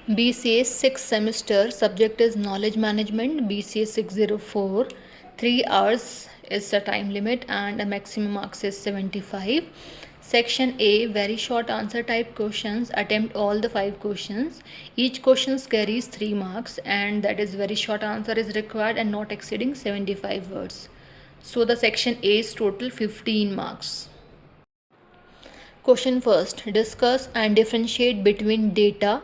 BCA 6th semester, subject is knowledge management, BCA 604. 3 hours is the time limit and a maximum marks is 75. Section A, very short answer type questions. Attempt all the 5 questions. Each question carries 3 marks, and that is very short answer is required and not exceeding 75 words. So the section A is total 15 marks. Question first, discuss and differentiate between data,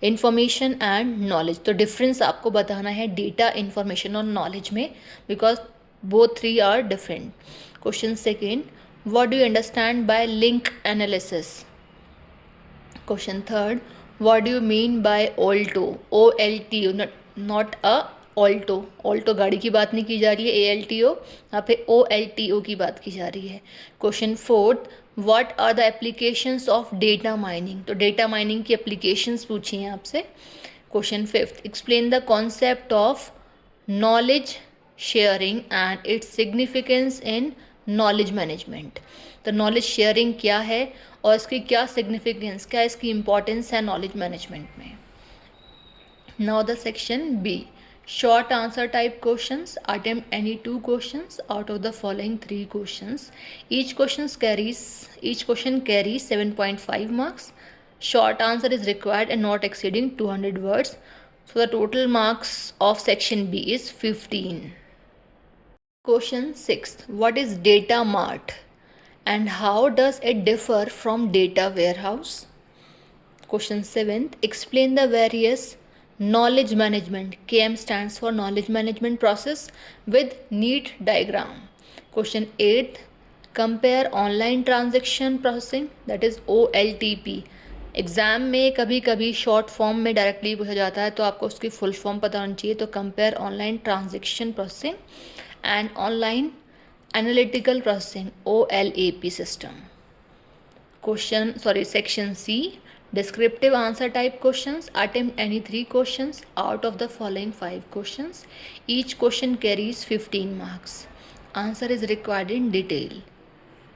information and knowledge. तो difference आपको बताना है data, information और knowledge में, because both three are different. Question second, what do you understand by link analysis? Question third, what do you mean by alto? OLTO, not a Alto. Alto गाड़ी की बात नहीं की जा रही है, ALTO, यहाँ पे OLTO की बात की जा रही है. Question fourth, what are the applications of data mining? तो डेटा माइनिंग की एप्लीकेशंस पूछी हैं आपसे. Question fifth, explain the concept of knowledge sharing and its significance in knowledge management. तो नॉलेज शेयरिंग क्या है और इसकी क्या सिग्निफिकेंस, क्या इसकी इंपॉर्टेंस है नॉलेज मैनेजमेंट में. Now the section B, short answer type questions. Attempt any 2 questions out of the following 3 questions. Each question carries 7.5 marks. Short answer is required and not exceeding 200 words. So the total marks of section B is 15. Question 6, what is data mart and how does it differ from data warehouse? Question 7, explain the various knowledge management, KM stands for knowledge management process, with neat diagram. Question 8, compare online transaction processing, that is OLTP. Exam में कभी कभी short form में directly पूछा जाता है, तो आपको उसकी फुल फॉर्म पता होनी चाहिए. तो compare online transaction processing and online analytical processing, OLAP system. Section C, descriptive answer type questions. Attempt any 3 questions out of the following 5 questions. Each question carries 15 marks. Answer is required in detail.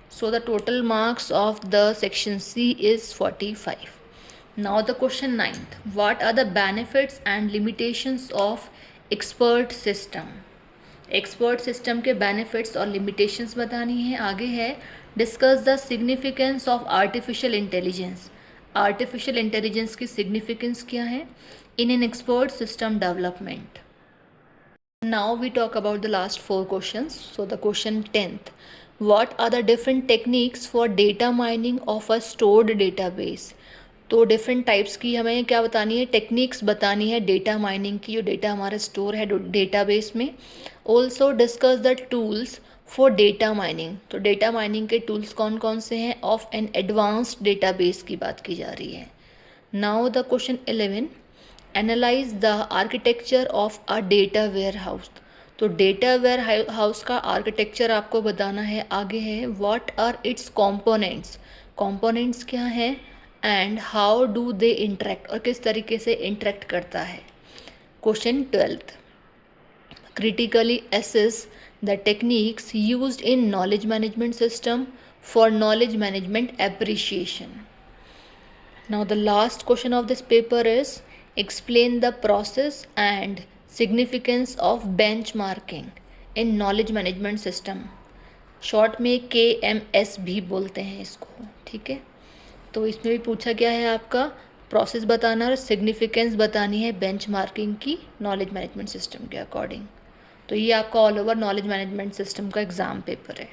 So the total marks of the section C is 45. Now the question 9th, what are the benefits and limitations of expert system? Expert system के benefits और limitations बतानी है. आगे है, discuss the significance of artificial intelligence. Artificial intelligence की significance क्या है in an expert system development. Now we talk about the last 4 questions. So the question 10th, what are the different techniques for data mining of a stored database. तो different types की हमें क्या बतानी है, techniques बतानी है data mining की, जो डेटा हमारा स्टोर है डेटाबेस में. Also discuss the tools for data mining. तो डेटा माइनिंग के टूल्स कौन कौन से हैं ऑफ एन एडवांस्ड डेटाबेस की बात की जा रही है. Now the question 11, analyse the architecture of a data warehouse. तो डेटा वेयर हाउस का आर्किटेक्चर आपको बताना है. आगे है, what are its components. Components क्या हैं and how do they interact, और किस तरीके से इंटरेक्ट करता है. Question 12th, critically assess the techniques used in knowledge management system for knowledge management appreciation. Now the last question of this paper is, explain the process and significance of benchmarking in knowledge management system. Short में KMS भी बोलते हैं इसको. ठीक है, तो इसमें भी पूछा गया है आपका प्रोसेस बताना और सिग्निफिकेंस बतानी है बेंचमार्किंग की नॉलेज मैनेजमेंट सिस्टम के अकॉर्डिंग. तो ये आपका all over knowledge management system का एग्ज़ाम पेपर है.